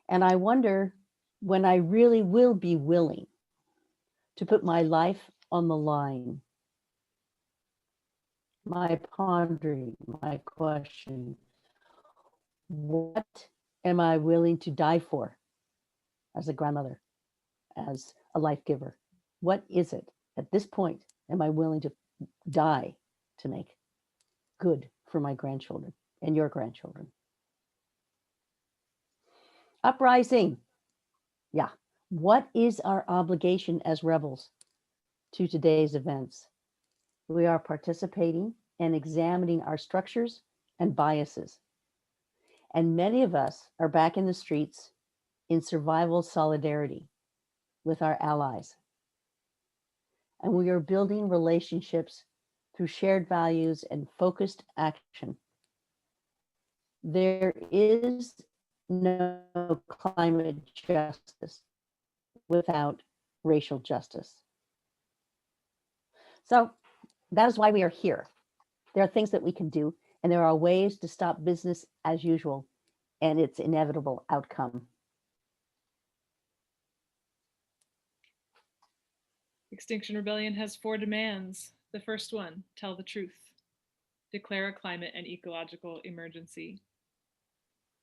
And I wonder when I really will be willing to put my life on the line. My pondering, my question, what am I willing to die for as a grandmother, as a life giver? What is it at this point am I willing to die to make good for my grandchildren and your grandchildren? Uprising. Yeah. What is our obligation as rebels to today's events? We are participating and examining our structures and biases. And many of us are back in the streets in survival solidarity with our allies. And we are building relationships through shared values and focused action. There is no climate justice without racial justice. So that is why we are here. There are things that we can do, and there are ways to stop business as usual and its inevitable outcome. Extinction Rebellion has 4 demands. The first one, tell the truth. Declare a climate and ecological emergency.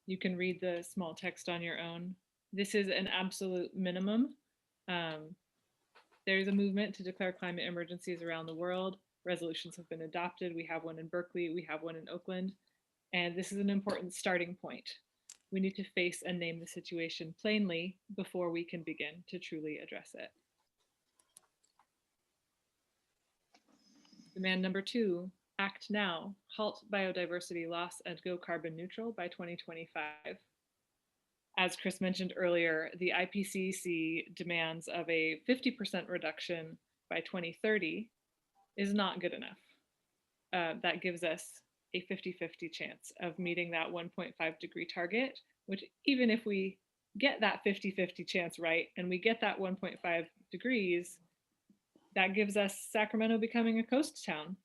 You can read the small text on your own. This is an absolute minimum. There's a movement to declare climate emergencies around the world. Resolutions have been adopted. We have one in Berkeley, we have one in Oakland, and this is an important starting point. We need to face and name the situation plainly before we can begin to truly address it. Demand number 2, act now, halt biodiversity loss and go carbon neutral by 2025. As Chris mentioned earlier, the IPCC demands of a 50% reduction by 2030 is not good enough. That gives us a 50-50 chance of meeting that 1.5 degree target, which even if we get that 50-50 chance right, and we get that 1.5 degrees, that gives us Sacramento becoming a coast town.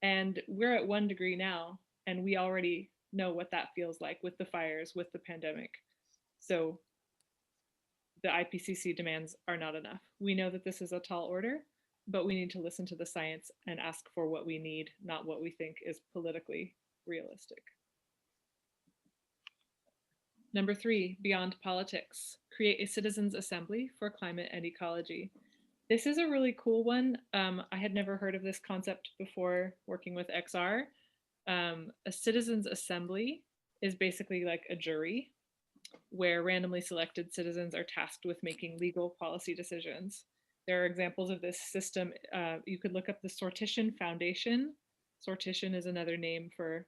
And we're at 1 degree now, and we already know what that feels like with the fires, with the pandemic. So the IPCC demands are not enough. We know that this is a tall order, but we need to listen to the science and ask for what we need, not what we think is politically realistic. Number 3, beyond politics, create a citizens' assembly for climate and ecology. This is a really cool one. I had never heard of this concept before working with XR. A citizens' assembly is basically like a jury where randomly selected citizens are tasked with making legal policy decisions. There are examples of this system. You could look up the Sortition Foundation. Sortition is another name for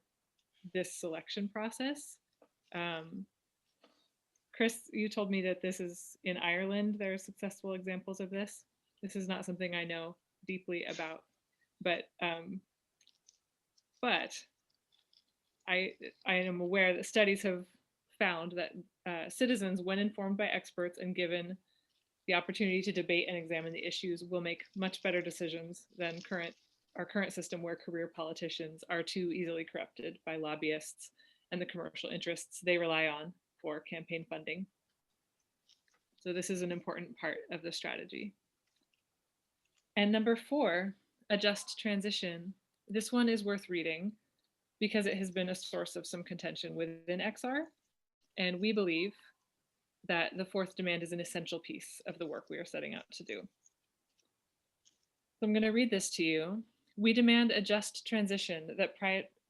this selection process. Chris, you told me that this is in Ireland. There are successful examples of this. This is not something I know deeply about, but I am aware that studies have found that citizens, when informed by experts and given The opportunity to debate and examine the issues will make much better decisions than our current system, where career politicians are too easily corrupted by lobbyists and the commercial interests they rely on for campaign funding. So this is an important part of the strategy. And number 4, a just transition. This one is worth reading because it has been a source of some contention within XR. And we believe that the 4th demand is an essential piece of the work we are setting out to do. So I'm going to read this to you. We demand a just transition that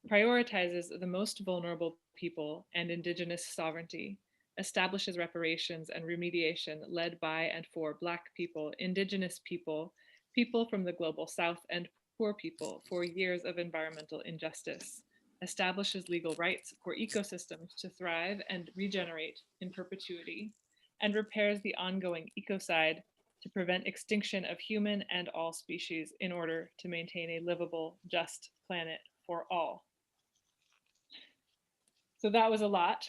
prioritizes the most vulnerable people and Indigenous sovereignty, establishes reparations and remediation led by and for Black people, Indigenous people, people from the global South, and poor people for years of environmental injustice, establishes legal rights for ecosystems to thrive and regenerate in perpetuity, and repairs the ongoing ecocide to prevent extinction of human and all species in order to maintain a livable, just planet for all. So that was a lot.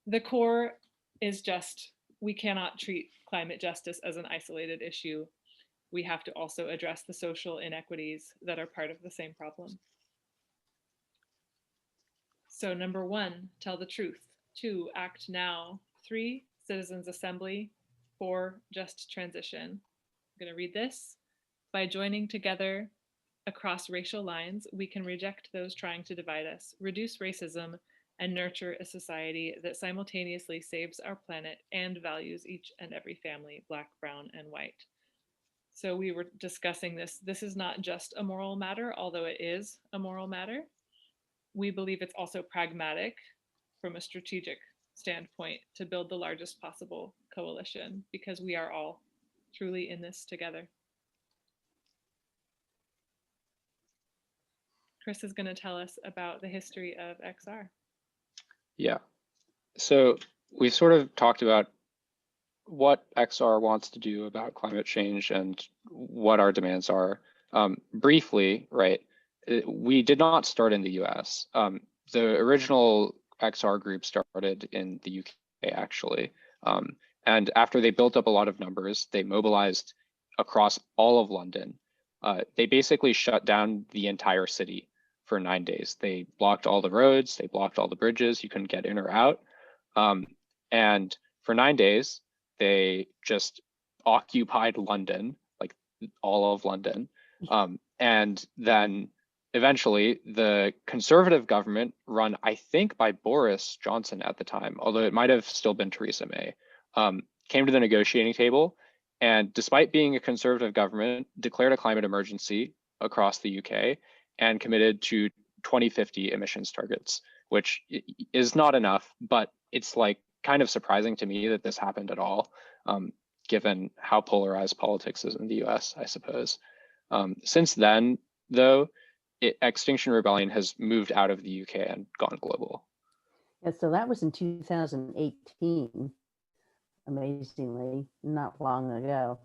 The core is just, we cannot treat climate justice as an isolated issue. We have to also address the social inequities that are part of the same problem. So number 1, tell the truth. 2, act now. 3, citizens assembly. 4, just transition. I'm going to read this. By joining together across racial lines, we can reject those trying to divide us, reduce racism, and nurture a society that simultaneously saves our planet and values each and every family, Black, brown, and white. So we were discussing this. This is not just a moral matter, although it is a moral matter. We believe it's also pragmatic from a strategic standpoint to build the largest possible coalition, because we are all truly in this together. Chris is going to tell us about the history of XR. Yeah. So we sort of talked about what XR wants to do about climate change and what our demands are. Briefly, right, we did not start in the US. The original XR group started in the UK, actually. And after they built up a lot of numbers, they mobilized across all of London. They basically shut down the entire city for 9 days. They blocked all the roads, they blocked all the bridges, you couldn't get in or out. And for 9 days, they just occupied London, like all of London. And then eventually the conservative government, run, I think, by Boris Johnson at the time, although it might have still been Theresa May, came to the negotiating table, and despite being a conservative government, declared a climate emergency across the UK and committed to 2050 emissions targets, which is not enough, but it's like kind of surprising to me that this happened at all, given how polarized politics is in the US, I suppose. Since then, though, Extinction Rebellion has moved out of the UK and gone global. Yeah, so that was in 2018, amazingly, not long ago.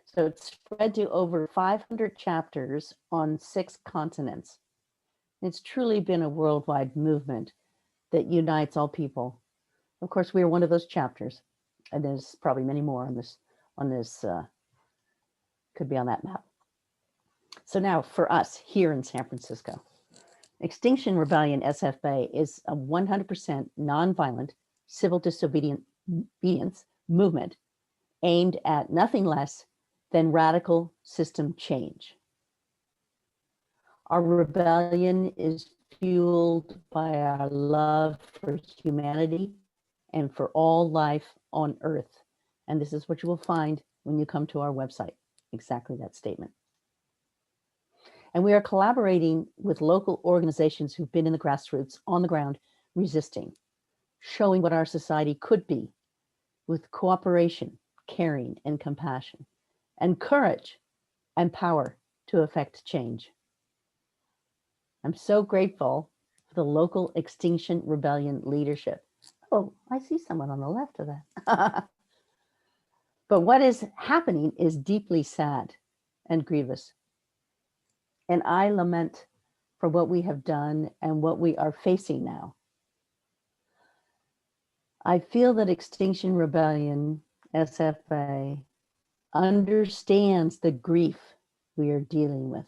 So it's spread to over 500 chapters on 6 continents. It's truly been a worldwide movement that unites all people. Of course, we are one of those chapters, and there's probably many more on this, could be on that map. So now for us here in San Francisco, Extinction Rebellion SFA is a 100% nonviolent civil disobedience movement aimed at nothing less than radical system change. Our rebellion is fueled by our love for humanity and for all life on Earth. And this is what you will find when you come to our website, exactly that statement. And we are collaborating with local organizations who've been in the grassroots, on the ground, resisting, showing what our society could be with cooperation, caring, and compassion, and courage and power to effect change. I'm so grateful for the local Extinction Rebellion leadership. Oh, I see someone on the left of that. But what is happening is deeply sad and grievous. And I lament for what we have done and what we are facing now. I feel that Extinction Rebellion, SFA, understands the grief we are dealing with.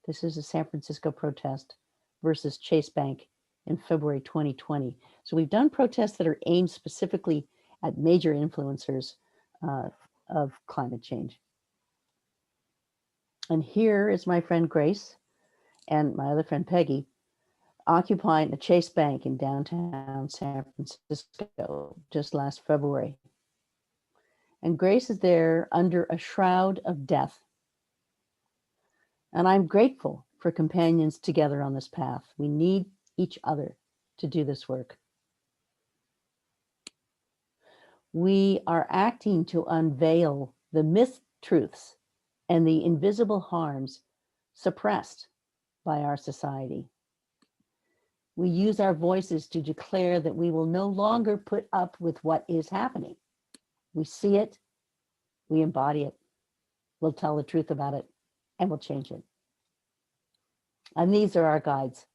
This is a San Francisco protest versus Chase Bank in February 2020. So we've done protests that are aimed specifically at major influencers of climate change. And here is my friend Grace and my other friend Peggy occupying a Chase Bank in downtown San Francisco just last February. And Grace is there under a shroud of death. And I'm grateful for companions together on this path. We need each other to do this work. We are acting to unveil the mistruths and the invisible harms suppressed by our society. We use our voices to declare that we will no longer put up with what is happening. We see it, we embody it, we'll tell the truth about it, and we'll change it. And these are our guides,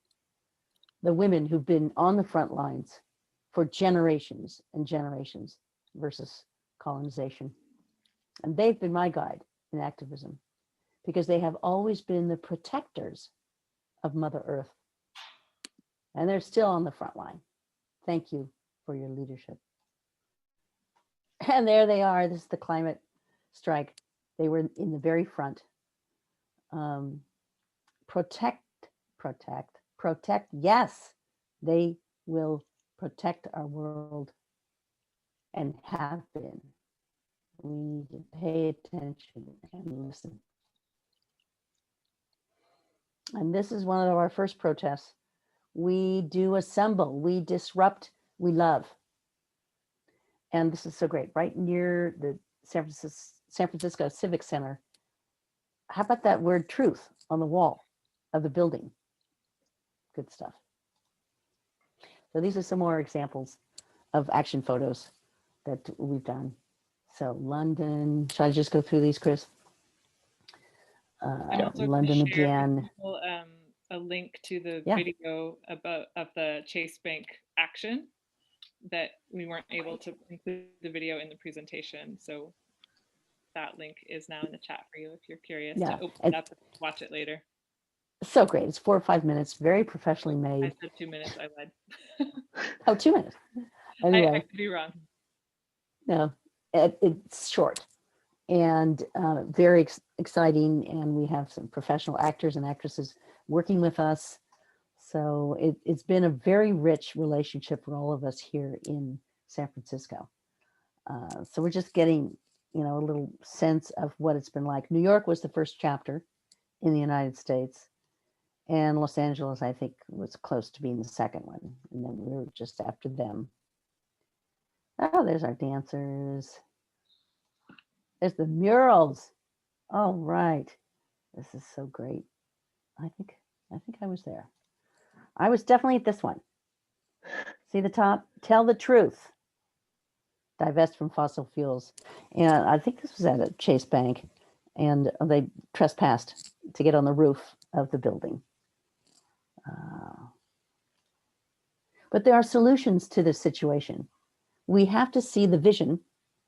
the women who've been on the front lines for generations and generations versus colonization. And they've been my guide in activism because they have always been the protectors of Mother Earth. And they're still on the front line. Thank you for your leadership. And there they are. This is the climate strike. They were in the very front. Protect. Yes, they will protect our world and have been. We need to pay attention and listen. And this is one of our first protests. We do assemble, we disrupt, we love. And this is so great, right near the San Francisco Civic Center. How about that word truth on the wall of the building? Good stuff. So these are some more examples of action photos that we've done. So London, should I just go through these, Chris? London again. People, a link to the video of the Chase Bank action that we weren't able to include the video in the presentation. So that link is now in the chat for you if you're curious to open it up and watch it later. So great. It's 4 or 5 minutes, very professionally made. I said 2 minutes, I lied. Oh, 2 minutes. Anyway. I could be wrong. No, it's short and very exciting. And we have some professional actors and actresses working with us. So it's been a very rich relationship for all of us here in San Francisco. So we're just getting, a little sense of what it's been like. New York was the first chapter in the United States. And Los Angeles, I think, was close to being the second one. And then we were just after them. Oh, there's our dancers. There's the murals. All right. This is so great. I think I was there. I was definitely at this one. See the top? Tell the truth. Divest from fossil fuels. And I think this was at a Chase Bank. And they trespassed to get on the roof of the building. But there are solutions to this situation. We have to see the vision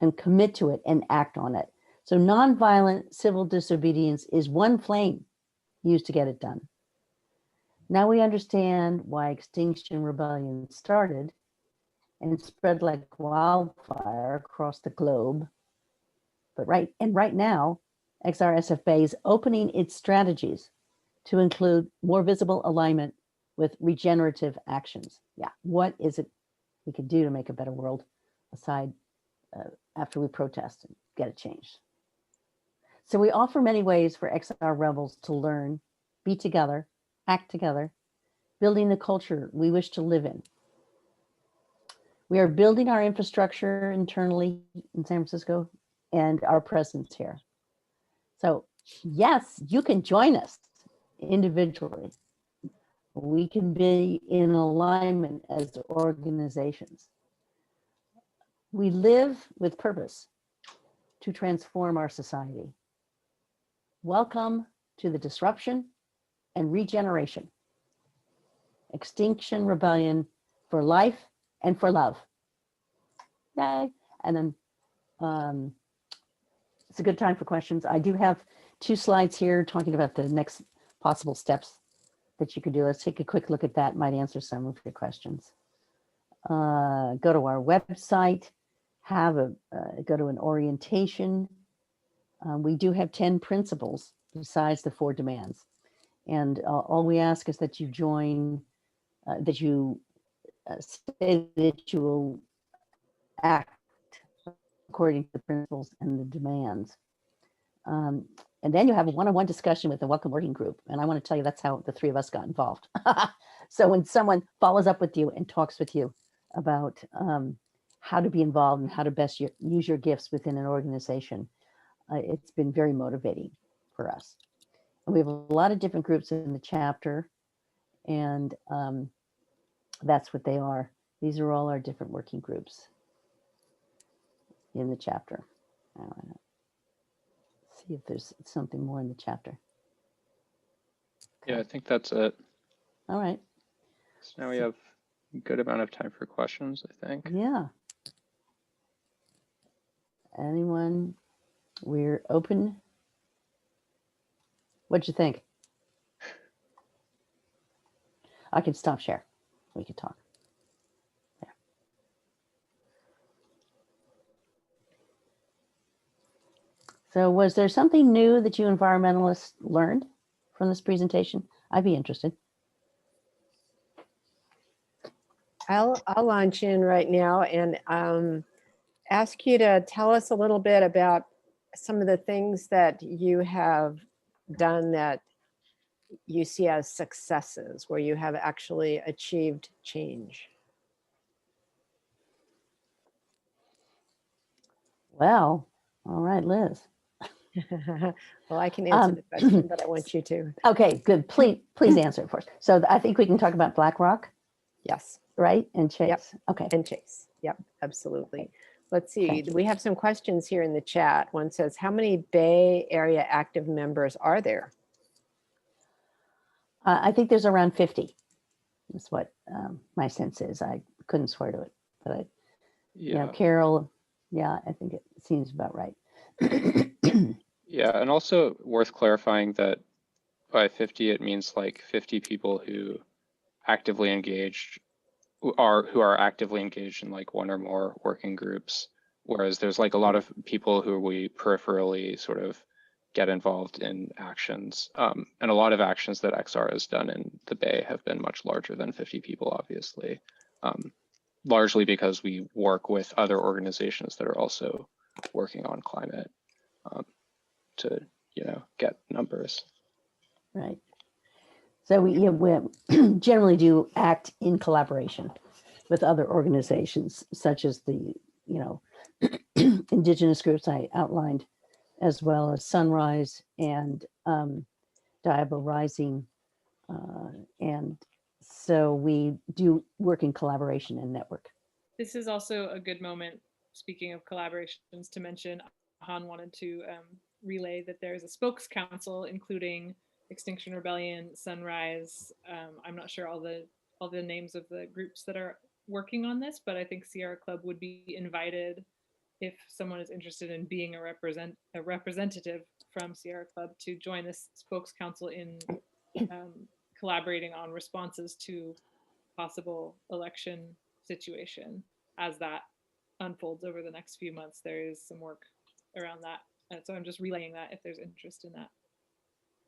and commit to it and act on it. So nonviolent civil disobedience is one flame used to get it done. Now we understand why Extinction Rebellion started and spread like wildfire across the globe. But right now, XRSF Bay is opening its strategies to include more visible alignment with regenerative actions. Yeah, what is it we could do to make a better world aside after we protest and get it changed? So we offer many ways for XR rebels to learn, be together, act together, building the culture we wish to live in. We are building our infrastructure internally in San Francisco and our presence here. So yes, you can join us individually. We can be in alignment as organizations. We live with purpose to transform our society. Welcome to the disruption and regeneration. Extinction Rebellion for life and for love. Yay. And then it's a good time for questions. I do have 2 slides here talking about the next possible steps that you could do. Let's take a quick look at that. Might answer some of your questions. Go to our website, go to an orientation. We do have 10 principles besides the 4 demands. And all we ask is that you join, that you say that you will act according to the principles and the demands. And then you have a one-on-one discussion with the Welcome Working Group. And I want to tell you, that's how the 3 of us got involved. So when someone follows up with you and talks with you about how to be involved and how to best use your gifts within an organization, it's been very motivating for us. And we have a lot of different groups in the chapter, and that's what they are. These are all our different working groups in the chapter. See if there's something more in the chapter. Okay. Yeah, I think that's it. All right. So now we have a good amount of time for questions, I think. Yeah. Anyone? We're open. What'd you think? I can stop share. We could talk. There. So was there something new that you environmentalists learned from this presentation? I'd be interested. I'll launch in right now and ask you to tell us a little bit about some of the things that you have done that you see as successes, where you have actually achieved change. Well, all right, Liz. Well, I can answer the question, but I want you to. Okay, good. Please answer it first. So I think we can talk about BlackRock, Yes, right? And Chase. Yep. Okay. and Chase. Yep, absolutely. Let's see. We have some questions here in the chat. One says, how many Bay Area active members are there? I think there's around 50. That's what my sense is. I couldn't swear to it, but Yeah. Carol, yeah, I think it seems about right. Yeah, and also worth clarifying that by 50, it means like 50 people who actively engaged, who are actively engaged in like 1 or more working groups, whereas there's like a lot of people who we peripherally sort of get involved in actions. And a lot of actions that XR has done in the Bay have been much larger than 50 people, obviously, largely because we work with other organizations that are also working on climate to, get numbers. Right. So we generally do act in collaboration with other organizations, such as the, indigenous groups I outlined, as well as Sunrise and Diabo Rising. And so we do work in collaboration and network. This is also a good moment, speaking of collaborations, to mention Han wanted to relay that there's a spokes council, including Extinction Rebellion, Sunrise. I'm not sure all the names of the groups that are working on this, but I think Sierra Club would be invited if someone is interested in being a representative from Sierra Club to join this spokes council in collaborating on responses to possible election situation. As that unfolds over the next few months, there is some work around that. And so I'm just relaying that if there's interest in that.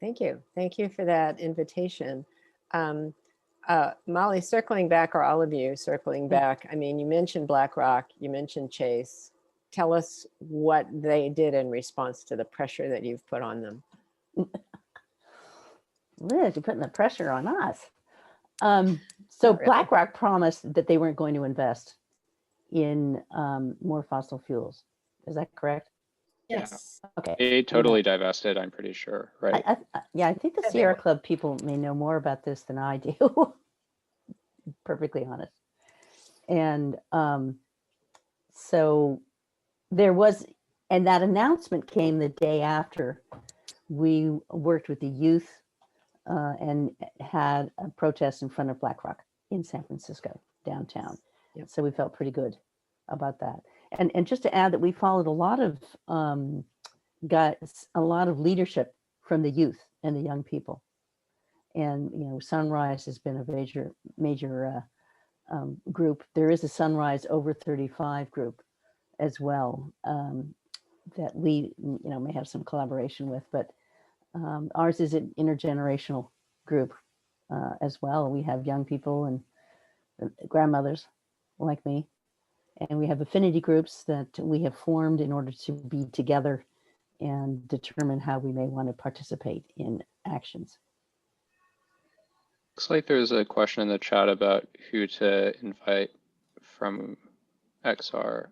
Thank you. Thank you for that invitation. Molly, circling back, or all of you circling back, I mean, you mentioned BlackRock, you mentioned Chase. Tell us what they did in response to the pressure that you've put on them. Liz, you're putting the pressure on us. So really. BlackRock promised that they weren't going to invest in more fossil fuels. Is that correct? Yes. Okay. They totally divested, I'm pretty sure, right? I think the Yeah, they Sierra were. Club people may know more about this than I do. Perfectly honest. And so there was, and that announcement came the day after we worked with the youth and had a protest in front of BlackRock in San Francisco, downtown. Yep. So we felt pretty good about that. And just to add that we followed a lot of got a lot of leadership from the youth and the young people. And, Sunrise has been a major group. There is a Sunrise over 35 group as well, that we, may have some collaboration with, but ours is an intergenerational group as well. We have young people and grandmothers like me, and we have affinity groups that we have formed in order to be together and determine how we may want to participate in actions. Looks like there's a question in the chat about who to invite from XR.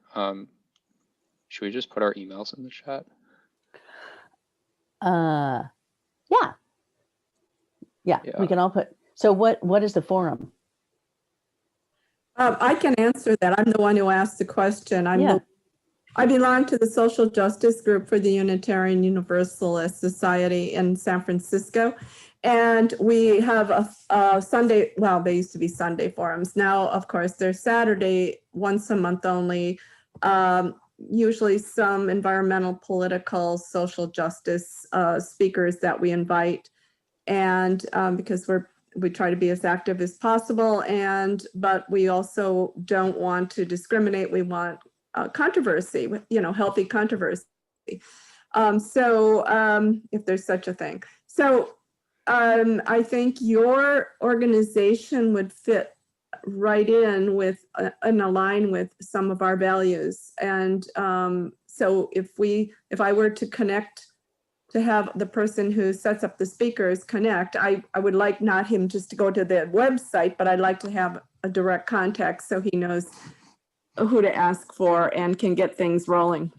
Should we just put our emails in the chat? Yeah. Yeah, we can all put, so what is the forum? I can answer that. I'm the one who asked the question. Yeah. I belong to the social justice group for the Unitarian Universalist Society in San Francisco. And we have a Sunday, well, they used to be Sunday forums. Now, of course, they're Saturday, once a month only. Usually some environmental, political, social justice speakers that we invite. And because we try to be as active as possible, but we also don't want to discriminate. We want controversy, healthy controversy. If there's such a thing. So I think your organization would fit right in with and align with some of our values. And so if I were to connect, to have the person who sets up the speakers connect, I would like not him just to go to the website, but I'd like to have a direct contact so he knows who to ask for and can get things rolling.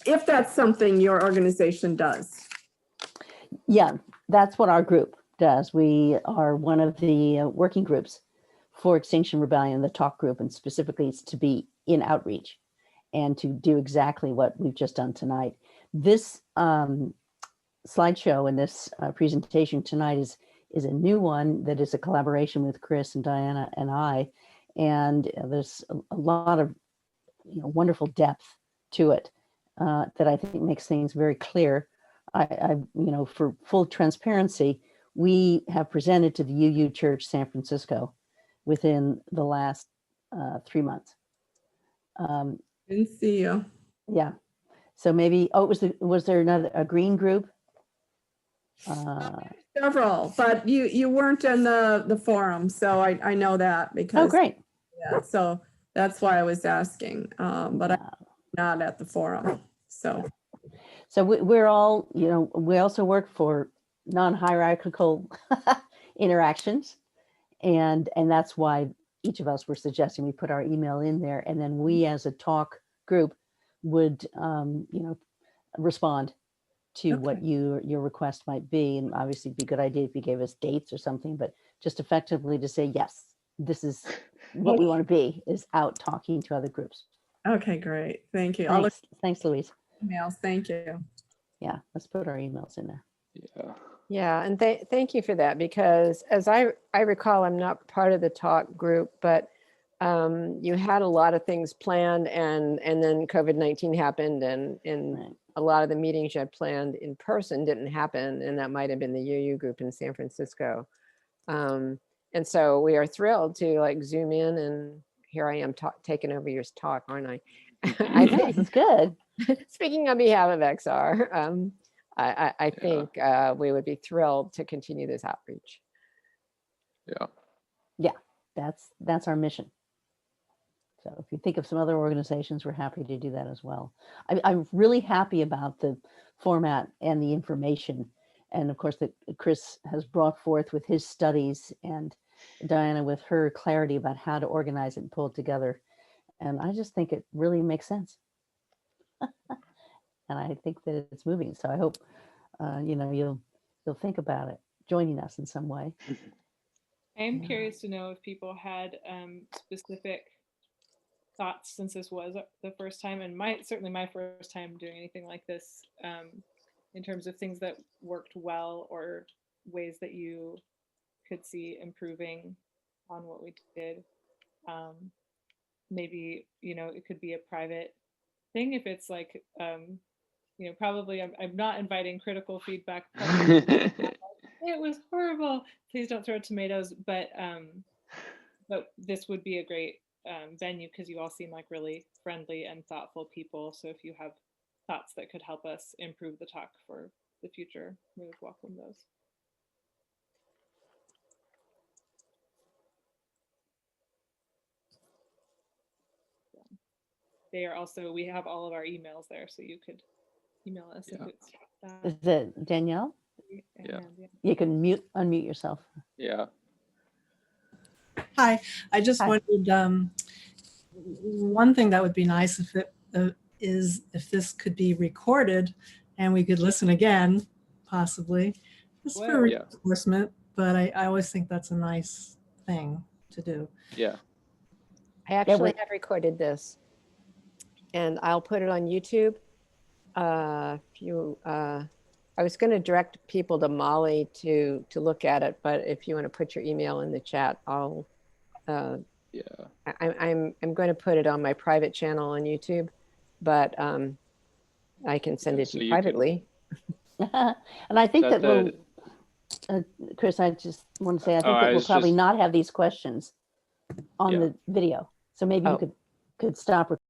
If that's something your organization does. Yeah, that's what our group does. We are one of the working groups for Extinction Rebellion, the talk group, and specifically it's to be in outreach and to do exactly what we've just done tonight. This slideshow and this presentation tonight is a new one that is a collaboration with Chris and Diana and I, and there's a lot of wonderful depth to it that I think makes things very clear. I for full transparency, we have presented to the UU Church San Francisco within the last 3 months. Didn't see you. Yeah, so maybe was there a green group? Several, but you weren't in the forum, so I know that because. Oh, great. Yeah, so that's why I was asking, but I'm not at the forum. So we're all, we also work for non-hierarchical interactions, and that's why each of us were suggesting we put our email in there, and then we as a talk group would respond to what your request might be. And obviously it'd be a good idea if you gave us dates or something, but just effectively to say, yes, this is what we want to be, is out talking to other groups. okay, great. Thank you. Thanks, Louise. Emails. Thank you. Yeah, let's put our emails in there. Yeah. Yeah, and thank you for that, because as I recall, I'm not part of the talk group, but you had a lot of things planned, and then COVID-19 happened, and Right. a lot of the meetings you had planned in person didn't happen, and that might have been the UU group in San Francisco. And so we are thrilled to Zoom in, and here I am taking over your talk, aren't I? I Yes, it's good. Speaking on behalf of XR, I think we would be thrilled to continue this outreach. Yeah. That's our mission. So if you think of some other organizations, we're happy to do that as well. I'm really happy about the format and the information. And of course, that Chris has brought forth with his studies, and Diana with her clarity about how to organize it and pull it together. And I just think it really makes sense. And I think that it's moving. So I hope, you'll think about it, joining us in some way. I am curious to know if people had specific thoughts, since this was the first time, and certainly my first time doing anything like this, in terms of things that worked well or ways that you could see improving on what we did. Maybe, it could be a private thing if it's probably I'm not inviting critical feedback. It was horrible. Please don't throw tomatoes. But this would be a great venue because you all seem like really friendly and thoughtful people. So if you have thoughts that could help us improve the talk for the future, we would welcome those. They are also, we have all of our emails there, so you could email us if it's Is it Danielle? Yeah. You can unmute yourself. Yeah. Hi, I just Hi. wondered, one thing that would be nice if it is if this could be recorded and we could listen again, possibly, just for Yeah. reinforcement. But I always think that's a nice thing to do. Yeah. I actually have recorded this and I'll put it on YouTube. I was going to direct people to Molly to look at it, but if you want to put your email in the chat, I'll Yeah. I'm going to put it on my private channel on YouTube, but I can send it so to you you can- privately. And I think That that we'll, Chris, I just want to say, I think I that we'll was probably just- not have these questions on Yeah. the video. So maybe Oh. you could stop